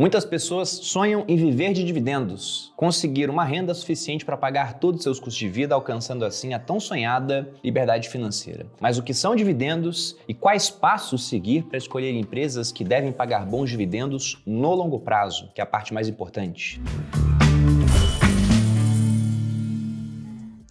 Muitas pessoas sonham em viver de dividendos, conseguir uma renda suficiente para pagar todos os seus custos de vida, alcançando assim a tão sonhada liberdade financeira. Mas o que são dividendos e quais passos seguir para escolher empresas que devem pagar bons dividendos no longo prazo, que é a parte mais importante?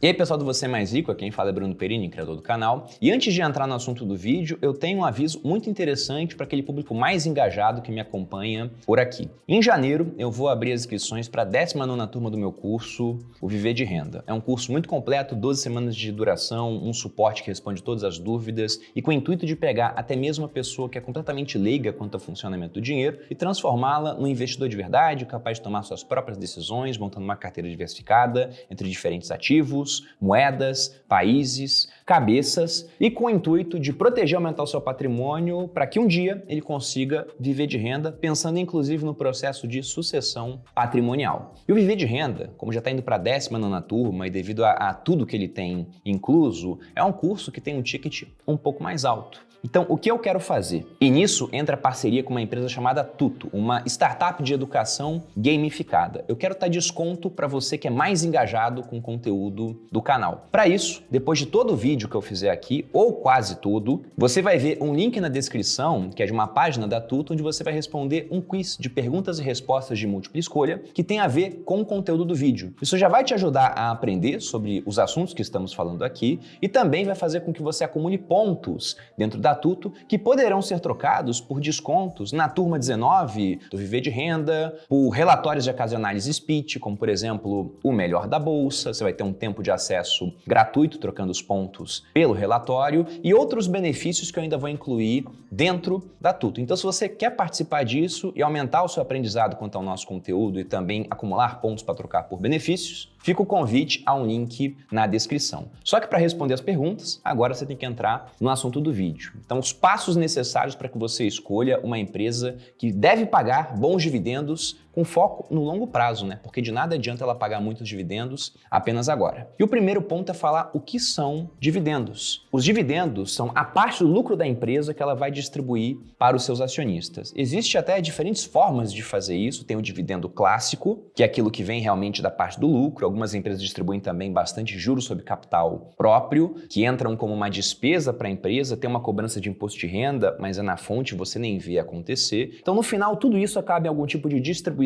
E aí pessoal do Você Mais Rico, aqui quem fala é Bruno Perini, criador do canal. E antes de entrar no assunto do vídeo, eu tenho um aviso muito interessante para aquele público mais engajado que me acompanha por aqui. Em janeiro, eu vou abrir as inscrições para a 19ª turma do meu curso, o Viver de Renda. É um curso muito completo, 12 semanas de duração, um suporte que responde todas as dúvidas e com o intuito de pegar até mesmo uma pessoa que é completamente leiga quanto ao funcionamento do dinheiro e transformá-la num investidor de verdade, capaz de tomar suas próprias decisões, montando uma carteira diversificada entre diferentes ativos, moedas, países, cabeças e com o intuito de proteger e aumentar o seu patrimônio para que um dia ele consiga viver de renda, pensando inclusive no processo de sucessão patrimonial. E o Viver de Renda, como já está indo para a 19ª turma e devido a tudo que ele tem incluso, é um curso que tem um ticket um pouco mais alto. Então, o que eu quero fazer? E nisso entra a parceria com uma empresa chamada Tuto, uma startup de educação gamificada. Eu quero dar desconto para você que é mais engajado com o conteúdo do canal. Para isso, depois de todo o vídeo que eu fizer aqui, ou quase todo, você vai ver um link na descrição, que é de uma página da Tuto, onde você vai responder um quiz de perguntas e respostas de múltipla escolha, que tem a ver com o conteúdo do vídeo. Isso já vai te ajudar a aprender sobre os assuntos que estamos falando aqui e também vai fazer com que você acumule pontos dentro da Tuto, que poderão ser trocados por descontos na turma 19 do Viver de Renda, por relatórios de análise speech, como por exemplo o melhor da bolsa, você vai ter um tempo de acesso gratuito trocando os pontos pelo relatório e outros benefícios que eu ainda vou incluir dentro da Tuto. Então se você quer participar disso e aumentar o seu aprendizado quanto ao nosso conteúdo e também acumular pontos para trocar por benefícios, fica o convite a um link na descrição. Só que para responder as perguntas, agora você tem que entrar no assunto do vídeo. Então, os passos necessários para que você escolha uma empresa que deve pagar bons dividendos com foco no longo prazo, né? Porque de nada adianta ela pagar muitos dividendos apenas agora. E o primeiro ponto é falar o que são dividendos. Os dividendos são a parte do lucro da empresa que ela vai distribuir para os seus acionistas. Existem até diferentes formas de fazer isso. Tem o dividendo clássico, que é aquilo que vem realmente da parte do lucro. Algumas empresas distribuem também bastante juros sobre capital próprio, que entram como uma despesa para a empresa, tem uma cobrança de imposto de renda, mas é na fonte, você nem vê acontecer. Então, no final, tudo isso acaba em algum tipo de distribuição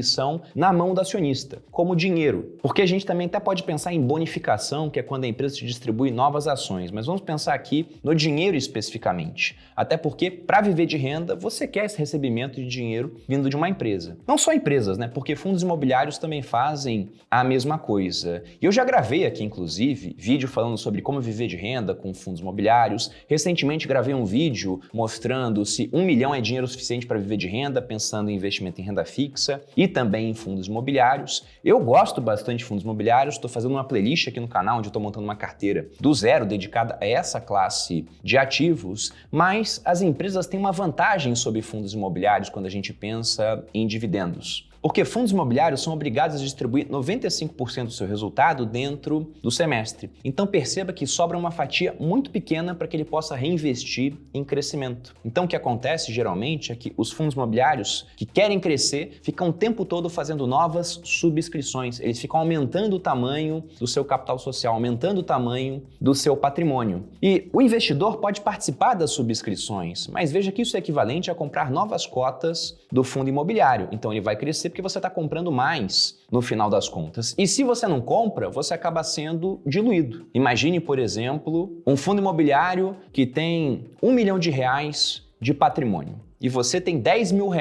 na mão do acionista, como dinheiro. Porque a gente também até pode pensar em bonificação, que é quando a empresa te distribui novas ações, mas vamos pensar aqui no dinheiro especificamente. Até porque, para viver de renda, você quer esse recebimento de dinheiro vindo de uma empresa. Não só empresas, né? Porque fundos imobiliários também fazem a mesma coisa. E eu já gravei aqui, inclusive, vídeo falando sobre como viver de renda com fundos imobiliários. Recentemente gravei um vídeo mostrando se 1 milhão é dinheiro suficiente para viver de renda, pensando em investimento em renda fixa e também em fundos imobiliários. Eu gosto bastante de fundos imobiliários, estou fazendo uma playlist aqui no canal onde eu estou montando uma carteira do zero dedicada a essa classe de ativos, mas as empresas têm uma vantagem sobre fundos imobiliários quando a gente pensa em dividendos. Porque fundos imobiliários são obrigados a distribuir 95% do seu resultado dentro do semestre. Então perceba que sobra uma fatia muito pequena para que ele possa reinvestir em crescimento. Então o que acontece geralmente é que os fundos imobiliários que querem crescer ficam o tempo todo fazendo novas subscrições. Eles ficam aumentando o tamanho do seu capital social, aumentando o tamanho do seu patrimônio. E o investidor pode participar das subscrições, mas veja que isso é equivalente a comprar novas cotas do fundo imobiliário. Então ele vai crescer porque você está comprando mais no final das contas. E se você não compra, você acaba sendo diluído. Imagine, por exemplo, um fundo imobiliário que tem R$1 milhão de patrimônio. E você tem R$10 mil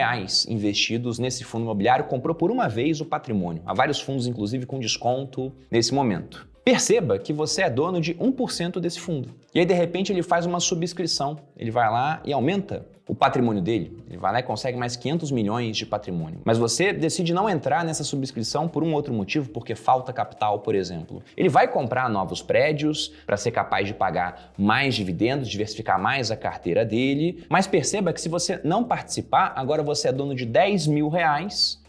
investidos nesse fundo imobiliário, comprou por uma vez o patrimônio. Há vários fundos, inclusive, com desconto nesse momento. Perceba que você é dono de 1% desse fundo. E aí, de repente, ele faz uma subscrição. Ele vai lá e aumenta o patrimônio dele. Ele vai lá e consegue mais 500 milhões de patrimônio. Mas você decide não entrar nessa subscrição por um outro motivo, porque falta capital, por exemplo. Ele vai comprar novos prédios para ser capaz de pagar mais dividendos, diversificar mais a carteira dele. Mas perceba que se você não participar, agora você é dono de R$10 mil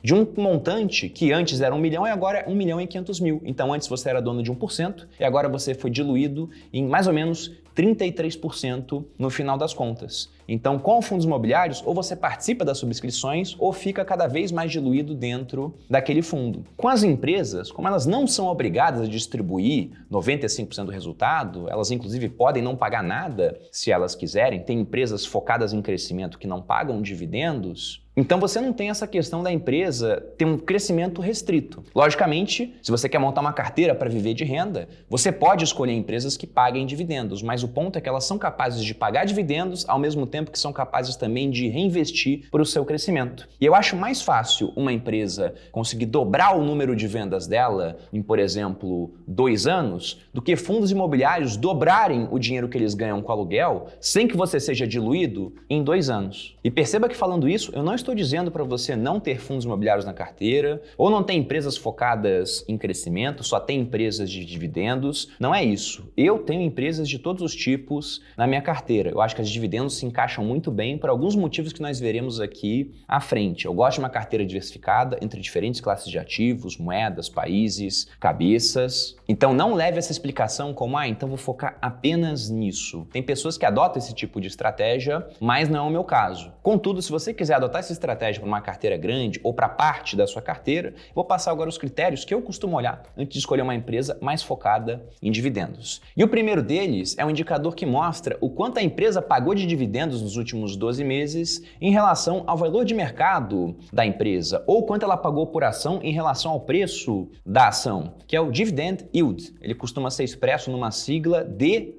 de um montante que antes era 1 milhão e agora é 1 milhão e 500 mil. Então antes você era dono de 1% e agora você foi diluído em mais ou menos 33% no final das contas. Então, com fundos imobiliários, ou você participa das subscrições ou fica cada vez mais diluído dentro daquele fundo. Com as empresas, como elas não são obrigadas a distribuir 95% do resultado, elas inclusive podem não pagar nada se elas quiserem, tem empresas focadas em crescimento que não pagam dividendos. Então você não tem essa questão da empresa ter um crescimento restrito. Logicamente, se você quer montar uma carteira para viver de renda, você pode escolher empresas que paguem dividendos, mas o ponto é que elas são capazes de pagar dividendos ao mesmo tempo que são capazes também de reinvestir para o seu crescimento. E eu acho mais fácil uma empresa conseguir dobrar o número de vendas dela em, por exemplo, 2 anos, do que fundos imobiliários dobrarem o dinheiro que eles ganham com aluguel sem que você seja diluído em 2 anos. E perceba que falando isso, eu não estou dizendo para você não ter fundos imobiliários na carteira ou não ter empresas focadas em crescimento, só tem empresas de dividendos. Não é isso. Eu tenho empresas de todos os tipos na minha carteira. Eu acho que as dividendos se encaixam muito bem por alguns motivos que nós veremos aqui à frente. Eu gosto de uma carteira diversificada entre diferentes classes de ativos, moedas, países, cabeças. Então não leve essa explicação como, então vou focar apenas nisso. Tem pessoas que adotam esse tipo de estratégia, mas não é o meu caso. Contudo, se você quiser adotar essa estratégia para uma carteira grande ou para parte da sua carteira, vou passar agora os critérios que eu costumo olhar antes de escolher uma empresa mais focada em dividendos. E o primeiro deles é um indicador que mostra o quanto a empresa pagou de dividendos nos últimos 12 meses em relação ao valor de mercado da empresa ou quanto ela pagou por ação em relação ao preço da ação, que é o Dividend Yield. Ele costuma ser expresso numa sigla DY.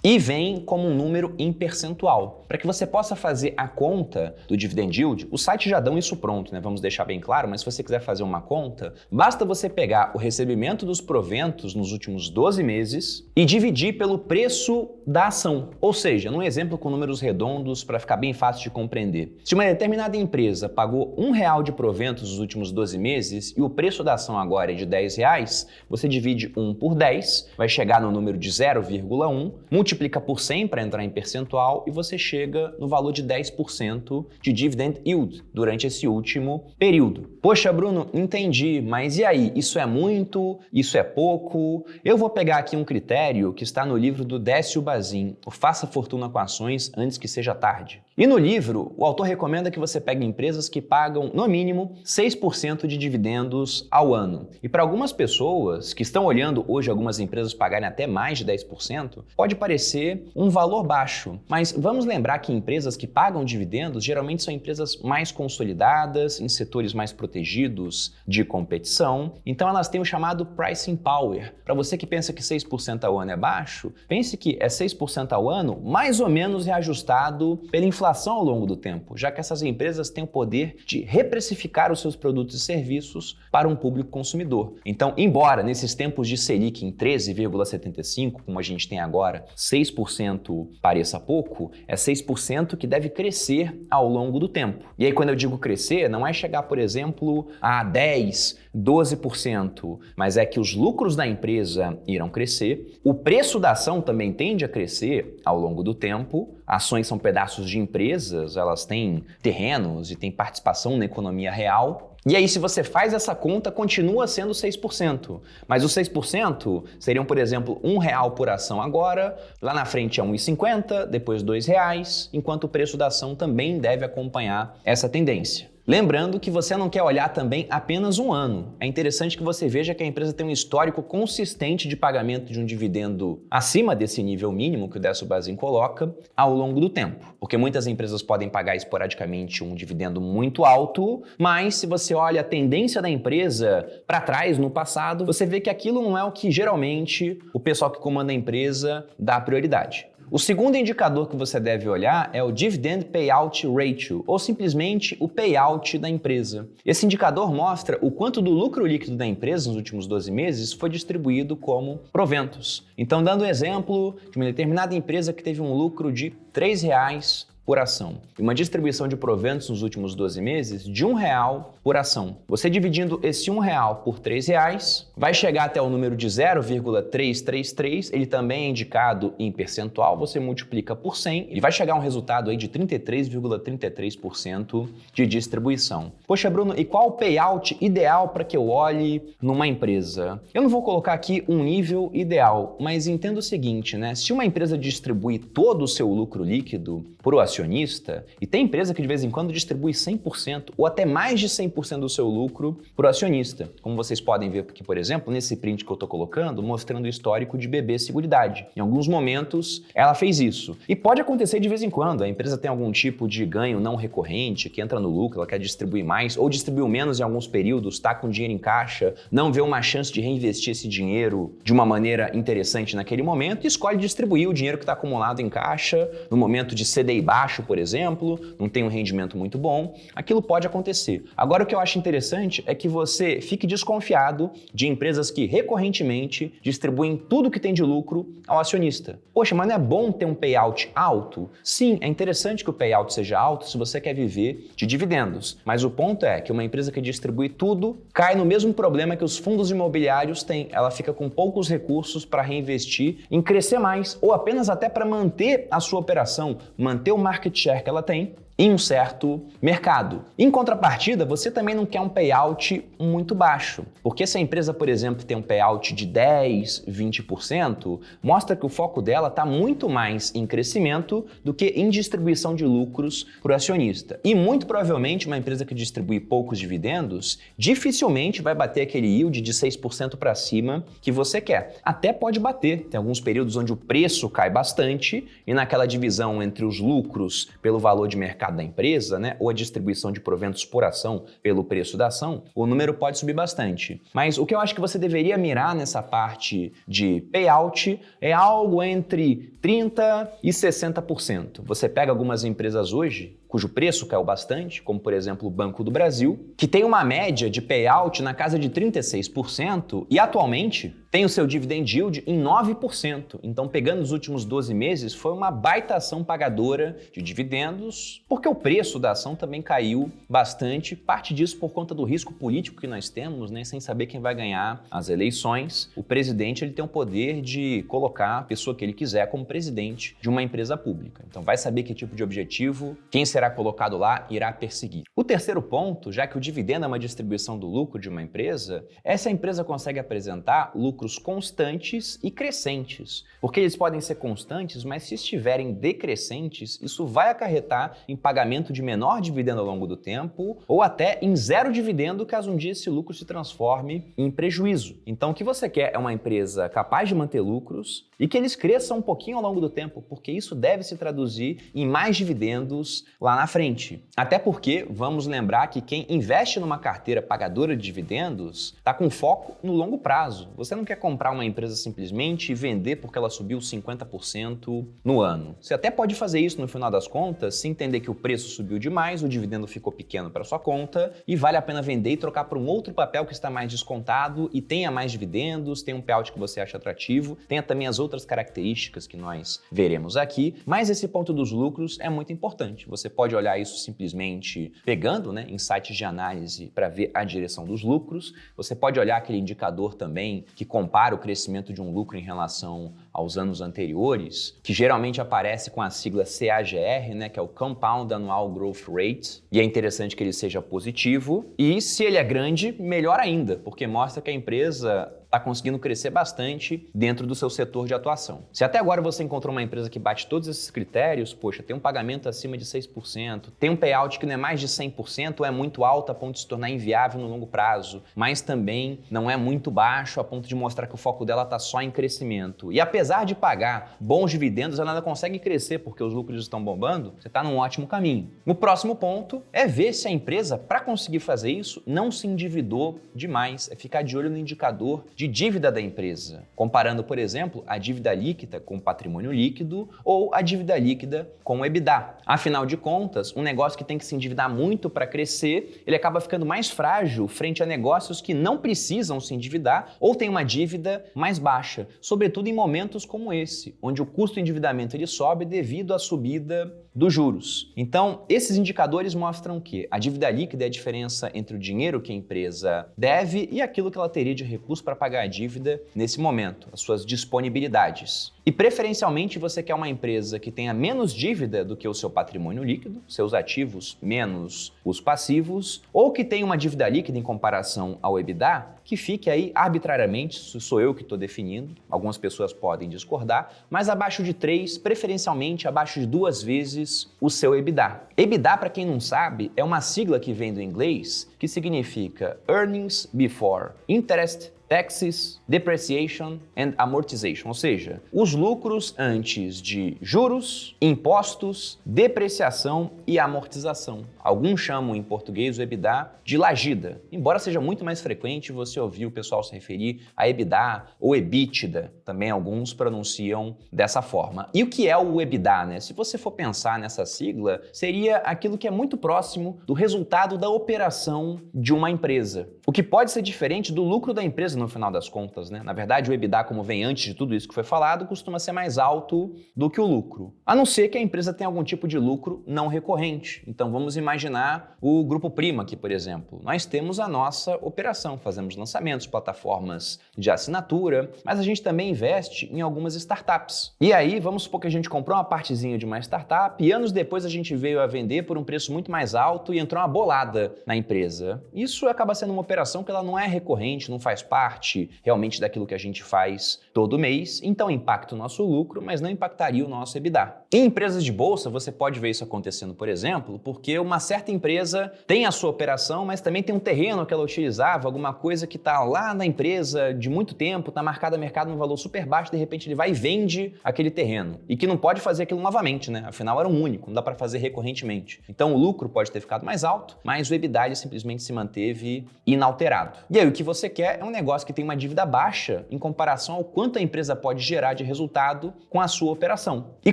E vem como um número em percentual. Para que você possa fazer a conta do Dividend Yield, o site já dão isso pronto, né? Vamos deixar bem claro, mas se você quiser fazer uma conta, basta você pegar o recebimento dos proventos nos últimos 12 meses e dividir pelo preço da ação. Ou seja, num exemplo com números redondos para ficar bem fácil de compreender. Se uma determinada empresa pagou R$1 de proventos nos últimos 12 meses e o preço da ação agora é de R$10, você divide 1 por 10, vai chegar no número de 0,1, multiplica por 100 para entrar em percentual e você chega no valor de 10% de Dividend Yield durante esse último período. Poxa, Bruno, entendi, mas e aí? Isso é muito? Isso é pouco? Eu vou pegar aqui um critério que está no livro do Décio Bazin, o Faça Fortuna com Ações Antes que Seja Tarde. E no livro, o autor recomenda que você pegue empresas que pagam, no mínimo, 6% de dividendos ao ano. E para algumas pessoas que estão olhando hoje algumas empresas pagarem até mais de 10%, pode parecer um valor baixo. Mas vamos lembrar que empresas que pagam dividendos geralmente são empresas mais consolidadas, em setores mais protegidos de competição. Então elas têm o chamado pricing power. Para você que pensa que 6% ao ano é baixo, pense que é 6% ao ano mais ou menos reajustado pela inflação ao longo do tempo, já que essas empresas têm o poder de reprecificar os seus produtos e serviços para um público consumidor. Então, embora nesses tempos de Selic em 13,75, como a gente tem agora, 6% pareça pouco, é 6% que deve crescer ao longo do tempo. E aí, quando eu digo crescer, não é chegar, por exemplo, a 10%, 12%, mas é que os lucros da empresa irão crescer, o preço da ação também tende a crescer ao longo do tempo, ações são pedaços de empresas, elas têm terrenos e têm participação na economia real. E aí, se você faz essa conta, continua sendo 6%. Mas os 6% seriam, por exemplo, R$1 por ação agora, lá na frente é R$1,50, depois R$2, enquanto o preço da ação também deve acompanhar essa tendência. Lembrando que você não quer olhar também apenas um ano. É interessante que você veja que a empresa tem um histórico consistente de pagamento de um dividendo acima desse nível mínimo que o Décio Bazin coloca ao longo do tempo. Porque muitas empresas podem pagar esporadicamente um dividendo muito alto, mas se você olha a tendência da empresa para trás no passado, você vê que aquilo não é o que geralmente o pessoal que comanda a empresa dá prioridade. O segundo indicador que você deve olhar é o Dividend Payout Ratio, ou simplesmente o payout da empresa. Esse indicador mostra o quanto do lucro líquido da empresa nos últimos 12 meses foi distribuído como proventos. Então, dando um exemplo de uma determinada empresa que teve um lucro de R$3 por ação e uma distribuição de proventos nos últimos 12 meses de R$1 por ação. Você dividindo esse R$1 por R$3, vai chegar até o número de 0,333, ele também é indicado em percentual, você multiplica por 100, ele vai chegar a um resultado aí de 33,33% de distribuição. Poxa, Bruno, e qual o payout ideal para que eu olhe numa empresa? Eu não vou colocar aqui um nível ideal, mas entenda o seguinte, né? Se uma empresa distribui todo o seu lucro líquido para o acionista, e tem empresa que de vez em quando distribui 100% ou até mais de 100% do seu lucro para o acionista, como vocês podem ver aqui, por exemplo, nesse print que eu estou colocando, mostrando o histórico de BB Seguridade. Em alguns momentos, ela fez isso. E pode acontecer de vez em quando, a empresa tem algum tipo de ganho não recorrente, que entra no lucro, ela quer distribuir mais, ou distribuiu menos em alguns períodos, está com dinheiro em caixa, não vê uma chance de reinvestir esse dinheiro de uma maneira interessante naquele momento e escolhe distribuir o dinheiro que está acumulado em caixa no momento de CDI baixo, por exemplo, não tem um rendimento muito bom, aquilo pode acontecer. Agora, o que eu acho interessante é que você fique desconfiado de empresas que recorrentemente distribuem tudo que tem de lucro ao acionista. Poxa, mas não é bom ter um payout alto? Sim, é interessante que o payout seja alto se você quer viver de dividendos, mas o ponto é que uma empresa que distribui tudo cai no mesmo problema que os fundos imobiliários têm. Ela fica com poucos recursos para reinvestir em crescer mais ou apenas até para manter a sua operação, manter o market share que ela tem em um certo mercado. Em contrapartida, você também não quer um payout muito baixo, porque se a empresa, por exemplo, tem um payout de 10%, 20%, mostra que o foco dela está muito mais em crescimento do que em distribuição de lucros para o acionista. E muito provavelmente uma empresa que distribui poucos dividendos dificilmente vai bater aquele yield de 6% para cima que você quer. Até pode bater, tem alguns períodos onde o preço cai bastante e naquela divisão entre os lucros pelo valor de mercado da empresa, né, ou a distribuição de proventos por ação pelo preço da ação, o número pode subir bastante. Mas o que eu acho que você deveria mirar nessa parte de payout é algo entre 30% e 60%. Você pega algumas empresas hoje cujo preço caiu bastante, como por exemplo o Banco do Brasil, que tem uma média de payout na casa de 36% e atualmente tem o seu dividend yield em 9%. Então, pegando os últimos 12 meses, foi uma baita ação pagadora de dividendos, porque o preço da ação também caiu bastante, parte disso por conta do risco político que nós temos, né, sem saber quem vai ganhar as eleições. O presidente ele tem o poder de colocar a pessoa que ele quiser como presidente de uma empresa pública. Então, vai saber que tipo de objetivo, quem será colocado lá, irá perseguir. O terceiro ponto, já que o dividendo é uma distribuição do lucro de uma empresa, é se a empresa consegue apresentar lucros constantes e crescentes. Porque eles podem ser constantes, mas se estiverem decrescentes, isso vai acarretar em pagamento de menor dividendo ao longo do tempo ou até em zero dividendo caso um dia esse lucro se transforme em prejuízo. Então, o que você quer é uma empresa capaz de manter lucros e que eles cresçam um pouquinho ao longo do tempo, porque isso deve se traduzir em mais dividendos lá na frente. Até porque, vamos lembrar que quem investe numa carteira pagadora de dividendos está com foco no longo prazo. Você não quer comprar uma empresa simplesmente e vender porque ela subiu 50% no ano. Você até pode fazer isso no final das contas, se entender que o preço subiu demais, o dividendo ficou pequeno para sua conta e vale a pena vender e trocar por um outro papel que está mais descontado e tenha mais dividendos, tenha um payout que você acha atrativo, tenha também as outras características que nós veremos aqui, mas esse ponto dos lucros é muito importante. Você pode olhar isso simplesmente pegando, né, em sites de análise para ver a direção dos lucros. Você pode olhar aquele indicador também que compara o crescimento de um lucro em relação aos anos anteriores, que geralmente aparece com a sigla CAGR, né, que é o Compound Annual Growth Rate, e é interessante que ele seja positivo, e se ele é grande, melhor ainda, porque mostra que a empresa está conseguindo crescer bastante dentro do seu setor de atuação. Se até agora você encontrou uma empresa que bate todos esses critérios, poxa, tem um pagamento acima de 6%, tem um payout que não é mais de 100%, ou é muito alto a ponto de se tornar inviável no longo prazo, mas também não é muito baixo a ponto de mostrar que o foco dela está só em crescimento. E apesar de pagar bons dividendos, ela ainda consegue crescer porque os lucros estão bombando, você está num ótimo caminho. O próximo ponto é ver se a empresa, para conseguir fazer isso, não se endividou demais, é ficar de olho no indicador de dívida da empresa, comparando, por exemplo, a dívida líquida com o patrimônio líquido ou a dívida líquida com o EBITDA. Afinal de contas, um negócio que tem que se endividar muito para crescer, ele acaba ficando mais frágil frente a negócios que não precisam se endividar ou têm uma dívida mais baixa, sobretudo em momentos como esse, onde o custo de endividamento ele sobe devido à subida dos juros. Então, esses indicadores mostram que a dívida líquida é a diferença entre o dinheiro que a empresa deve e aquilo que ela teria de recurso para pagar a dívida nesse momento, as suas disponibilidades. E preferencialmente você quer uma empresa que tenha menos dívida do que o seu patrimônio líquido, seus ativos menos os passivos, ou que tenha uma dívida líquida em comparação ao EBITDA, que fique aí arbitrariamente, isso sou eu que estou definindo, algumas pessoas podem discordar, mas abaixo de 3, preferencialmente abaixo de 2 vezes o seu EBITDA. EBITDA, para quem não sabe, é uma sigla que vem do inglês que significa Earnings Before Interest, Taxes, Depreciation and Amortization, ou seja, os lucros antes de juros, impostos, depreciação e amortização. Alguns chamam em português o EBITDA de lagida, embora seja muito mais frequente você ouvir o pessoal se referir a EBITDA ou EBITDA, também alguns pronunciam dessa forma. E o que é o EBITDA, né? Se você for pensar nessa sigla, seria aquilo que é muito próximo do resultado da operação de uma empresa, o que pode ser diferente do lucro da empresa no final das contas, né? Na verdade, o EBITDA, como vem antes de tudo isso que foi falado, costuma ser mais alto do que o lucro, a não ser que a empresa tenha algum tipo de lucro não recorrente. Então vamos imaginar o Grupo Prima aqui, por exemplo. Nós temos a nossa operação, fazemos lançamentos, plataformas de assinatura, mas a gente também investe em algumas startups. E aí, vamos supor que a gente comprou uma partezinha de uma startup e anos depois a gente veio a vender por um preço muito mais alto e entrou uma bolada na empresa. Isso acaba sendo uma operação que ela não é recorrente, não faz parte realmente daquilo que a gente faz todo mês, então impacta o nosso lucro, mas não impactaria o nosso EBITDA. Em empresas de bolsa, você pode ver isso acontecendo, por exemplo, porque uma certa empresa tem a sua operação, mas também tem um terreno que ela utilizava, alguma coisa que está lá na empresa de muito tempo, está marcada a mercado num valor super baixo, de repente ele vai e vende aquele terreno, e que não pode fazer aquilo novamente, né? Afinal era um único, não dá para fazer recorrentemente. Então o lucro pode ter ficado mais alto, mas o EBITDA ele simplesmente se manteve inalterado. E aí o que você quer é um negócio que tem uma dívida baixa em comparação ao quanto a empresa pode gerar de resultado com a sua operação. E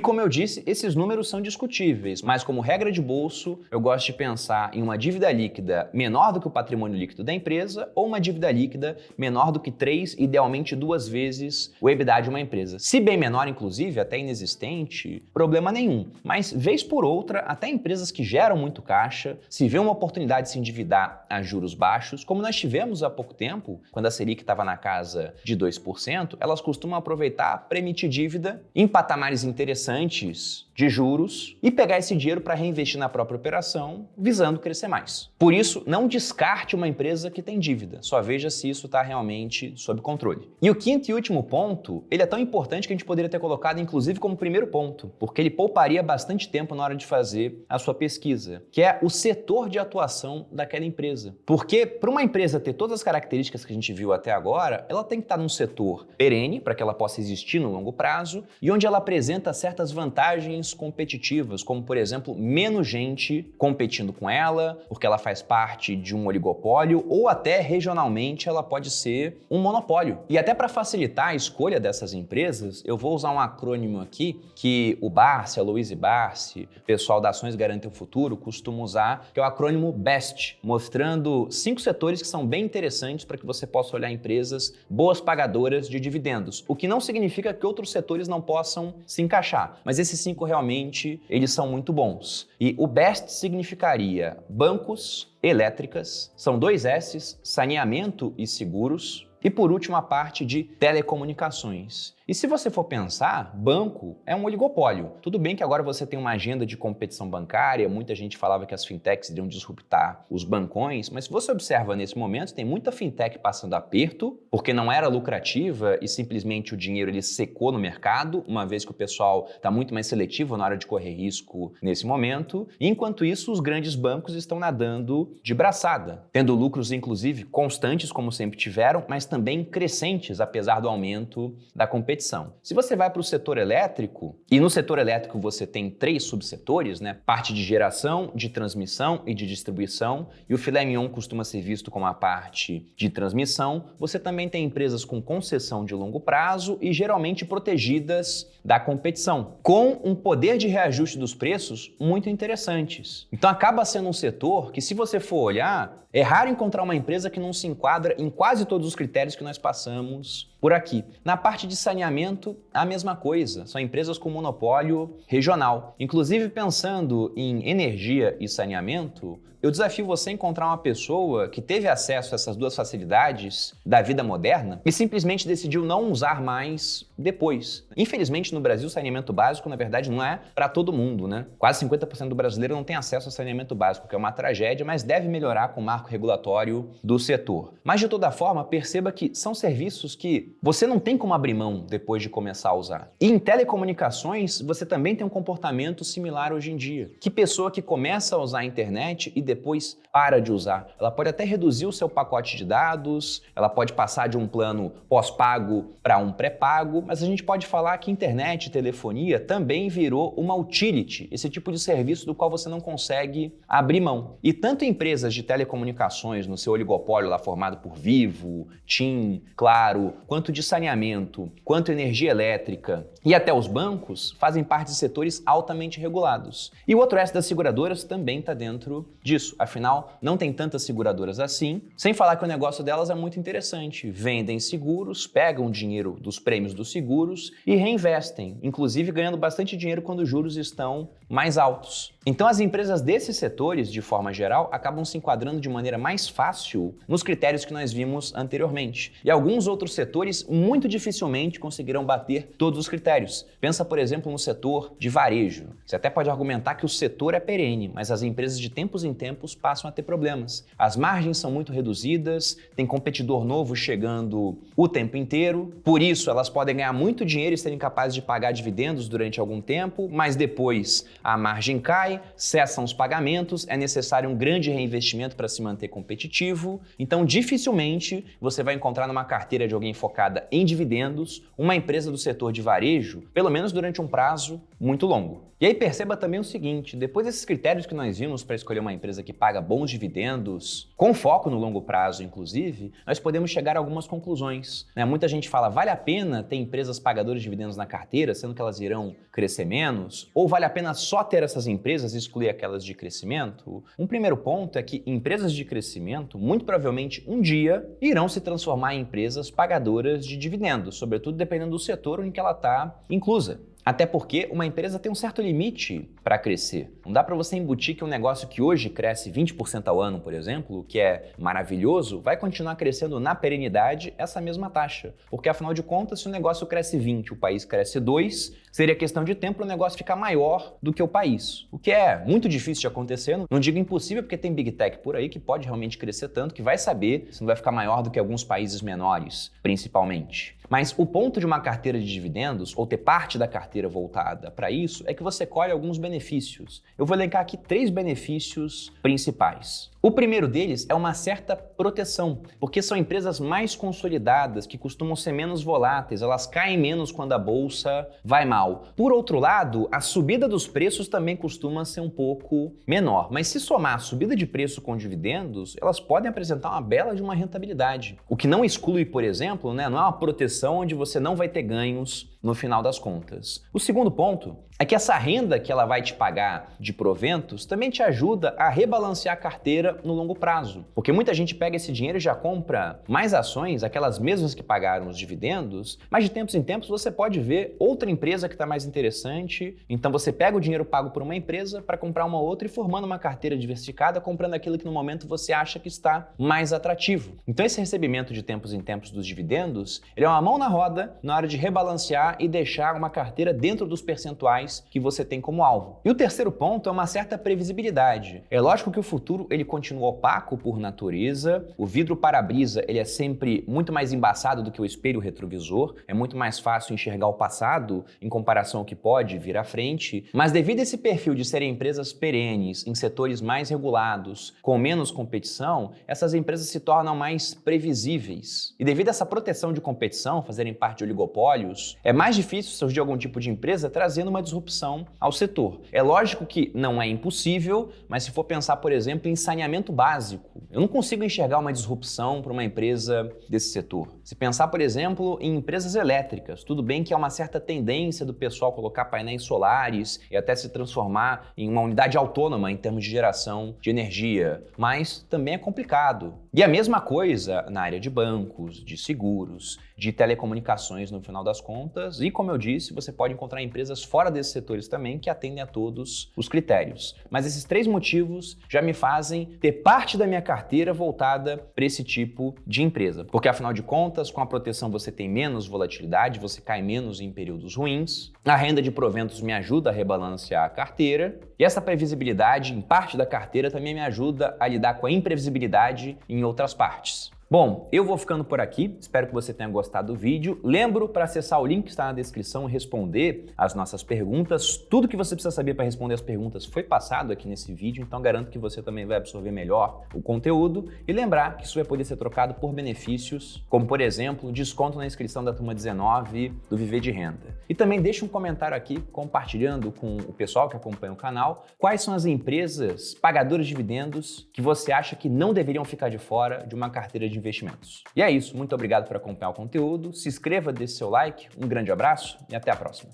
como eu disse, esses números são discutíveis, mas como regra de bolso, eu gosto de pensar em uma dívida líquida menor do que o patrimônio líquido da empresa ou uma dívida líquida menor do que 3, idealmente 2 vezes o EBITDA de uma empresa. Se bem menor, inclusive, até inexistente, problema nenhum. Mas, vez por outra, até empresas que geram muito caixa, se vê uma oportunidade de se endividar a juros baixos, como nós tivemos há pouco tempo, quando a Selic estava na casa de 2%, elas costumam aproveitar para emitir dívida em patamares interessantes de juros e pegar esse dinheiro para reinvestir na própria operação, visando crescer mais. Por isso, não descarte uma empresa que tem dívida, só veja se isso está realmente sob controle. E o quinto e último ponto, ele é tão importante que a gente poderia ter colocado inclusive como primeiro ponto, porque ele pouparia bastante tempo na hora de fazer a sua pesquisa, que é o setor de atuação daquela empresa. Porque para uma empresa ter todas as características que a gente viu até agora, ela tem que estar num setor perene, para que ela possa existir no longo prazo, e onde ela apresenta certas vantagens competitivas, como por exemplo, menos gente competindo com ela, porque ela faz parte de um oligopólio, ou até regionalmente ela pode ser um monopólio. E até para facilitar a escolha dessas empresas, eu vou usar um acrônimo aqui que o Barsi, a Louise Barsi, o pessoal da Ações Garantem o Futuro, costuma usar, que é o acrônimo BEST, mostrando 5 setores que são bem interessantes para que você possa olhar empresas boas pagadoras de dividendos, o que não significa que outros setores não possam se encaixar, mas esses 5 realmente eles são muito bons. E o BEST significaria bancos, elétricas, são 2 S's, saneamento e seguros, e por último a parte de telecomunicações. E se você for pensar, banco é um oligopólio. Tudo bem que agora você tem uma agenda de competição bancária, muita gente falava que as fintechs iriam disruptar os bancões, mas se você observa nesse momento, tem muita fintech passando aperto, porque não era lucrativa e simplesmente o dinheiro ele secou no mercado, uma vez que o pessoal está muito mais seletivo na hora de correr risco nesse momento. E enquanto isso, os grandes bancos estão nadando de braçada, tendo lucros inclusive constantes, como sempre tiveram, mas também crescentes, apesar do aumento da competição. Se você vai para o setor elétrico, e no setor elétrico você tem 3 subsetores, né? Parte de geração, de transmissão e de distribuição, e o filé mignon costuma ser visto como a parte de transmissão. Você também tem empresas com concessão de longo prazo e geralmente protegidas da competição, com um poder de reajuste dos preços muito interessantes. Então acaba sendo um setor que, se você for olhar, é raro encontrar uma empresa que não se enquadra em quase todos os critérios que nós passamos por aqui. Na parte de saneamento saneamento, a mesma coisa. São empresas com monopólio regional. Inclusive, pensando em energia e saneamento, eu desafio você a encontrar uma pessoa que teve acesso a essas duas facilidades da vida moderna e simplesmente decidiu não usar mais depois. Infelizmente, no Brasil, o saneamento básico, na verdade, não é para todo mundo, né? Quase 50% do brasileiro não tem acesso ao saneamento básico, que é uma tragédia, mas deve melhorar com o marco regulatório do setor. Mas, de toda forma, perceba que são serviços que você não tem como abrir mão depois de começar a usar. E em telecomunicações, você também tem um comportamento similar hoje em dia. Que pessoa que começa a usar a internet e depois para de usar? Ela pode até reduzir o seu pacote de dados, ela pode passar de um plano pós-pago para um pré-pago, mas a gente pode falar que internet e telefonia também virou uma utility, esse tipo de serviço do qual você não consegue abrir mão. E tanto empresas de telecomunicações, no seu oligopólio lá formado por Vivo, TIM, Claro, quanto de saneamento, quanto energia elétrica e até os bancos fazem parte de setores altamente regulados. E o outro S das seguradoras também está dentro disso. Afinal, não tem tantas seguradoras assim, sem falar que o negócio delas é muito interessante. Vendem seguros, pegam dinheiro dos prêmios dos seguros e reinvestem, inclusive ganhando bastante dinheiro quando os juros estão mais altos. Então as empresas desses setores, de forma geral, acabam se enquadrando de maneira mais fácil nos critérios que nós vimos anteriormente. E alguns outros setores muito dificilmente conseguirão bater todos os critérios. Pensa, por exemplo, no setor de varejo. Você até pode argumentar que o setor é perene, mas as empresas de tempos em tempos passam a ter problemas. As margens são muito reduzidas, tem competidor novo chegando o tempo inteiro, por isso elas podem ganhar muito dinheiro e serem capazes de pagar dividendos durante algum tempo, mas depois a margem cai, cessam os pagamentos, é necessário um grande reinvestimento para se manter competitivo, então dificilmente você vai encontrar numa carteira de alguém focada em dividendos uma empresa do setor de varejo, pelo menos durante um prazo muito longo. E aí perceba também o seguinte, depois desses critérios que nós vimos para escolher uma empresa que paga bons dividendos, com foco no longo prazo inclusive, nós podemos chegar a algumas conclusões. Muita gente fala, vale a pena ter empresas pagadoras de dividendos na carteira, sendo que elas irão crescer menos? Ou vale a pena só ter essas empresas e excluir aquelas de crescimento? Um primeiro ponto é que empresas de crescimento, muito provavelmente um dia, irão se transformar em empresas pagadoras de dividendos, sobretudo dependendo do setor em que ela está inclusa. Até porque uma empresa tem um certo limite para crescer. Não dá para você embutir que um negócio que hoje cresce 20% ao ano, por exemplo, que é maravilhoso, vai continuar crescendo na perenidade essa mesma taxa. Porque afinal de contas, se o negócio cresce 20, o país cresce 2, seria questão de tempo o negócio ficar maior do que o país. O que é muito difícil de acontecer, não digo impossível porque tem Big Tech por aí que pode realmente crescer tanto que vai saber se não vai ficar maior do que alguns países menores, principalmente. Mas o ponto de uma carteira de dividendos, ou ter parte da carteira voltada para isso, é que você colhe alguns benefícios. Eu vou elencar aqui 3 benefícios principais. O primeiro deles é uma certa proteção, porque são empresas mais consolidadas, que costumam ser menos voláteis, elas caem menos quando a bolsa vai mal. Por outro lado, a subida dos preços também costuma ser um pouco menor, mas se somar a subida de preço com dividendos, elas podem apresentar uma bela de uma rentabilidade. O que não exclui, por exemplo, não é uma proteção onde você não vai ter ganhos no final das contas. O segundo ponto é que essa renda que ela vai te pagar de proventos também te ajuda a rebalancear a carteira no longo prazo. Porque muita gente pega esse dinheiro e já compra mais ações, aquelas mesmas que pagaram os dividendos, mas de tempos em tempos você pode ver outra empresa que está mais interessante, então você pega o dinheiro pago por uma empresa para comprar uma outra e formando uma carteira diversificada, comprando aquilo que no momento você acha que está mais atrativo. Então esse recebimento de tempos em tempos dos dividendos, ele é uma mão na roda na hora de rebalancear e deixar uma carteira dentro dos percentuais que você tem como alvo. E o terceiro ponto é uma certa previsibilidade. É lógico que o futuro ele continua opaco por natureza, o vidro para-brisa ele é sempre muito mais embaçado do que o espelho retrovisor, é muito mais fácil enxergar o passado em comparação ao que pode vir à frente, mas devido a esse perfil de serem empresas perenes, em setores mais regulados, com menos competição, essas empresas se tornam mais previsíveis. E devido a essa proteção de competição, fazerem parte de oligopólios, é mais difícil surgir algum tipo de empresa trazendo uma disrupção ao setor. É lógico que não é impossível, mas se for pensar, por exemplo, em saneamento básico, eu não consigo enxergar uma disrupção para uma empresa desse setor. Se pensar, por exemplo, em empresas elétricas, tudo bem que há uma certa tendência do pessoal colocar painéis solares e até se transformar em uma unidade autônoma em termos de geração de energia, mas também é complicado. E a mesma coisa na área de bancos, de seguros, de telecomunicações no final das contas. E como eu disse, você pode encontrar empresas fora desses setores também que atendem a todos os critérios. Mas esses 3 motivos já me fazem ter parte da minha carteira voltada para esse tipo de empresa. Porque afinal de contas, com a proteção você tem menos volatilidade, você cai menos em períodos ruins. A renda de proventos me ajuda a rebalancear a carteira. E essa previsibilidade em parte da carteira também me ajuda a lidar com a imprevisibilidade em outras partes. Bom, eu vou ficando por aqui, espero que você tenha gostado do vídeo. Lembro para acessar o link que está na descrição e responder as nossas perguntas. Tudo que você precisa saber para responder as perguntas foi passado aqui nesse vídeo, então garanto que você também vai absorver melhor o conteúdo. E lembrar que isso vai poder ser trocado por benefícios, como por exemplo, desconto na inscrição da turma 19 do Viver de Renda. E também deixa um comentário aqui compartilhando com o pessoal que acompanha o canal quais são as empresas pagadoras de dividendos que você acha que não deveriam ficar de fora de uma carteira de investimentos. E é isso, muito obrigado por acompanhar o conteúdo, se inscreva, deixe seu like, um grande abraço e até a próxima.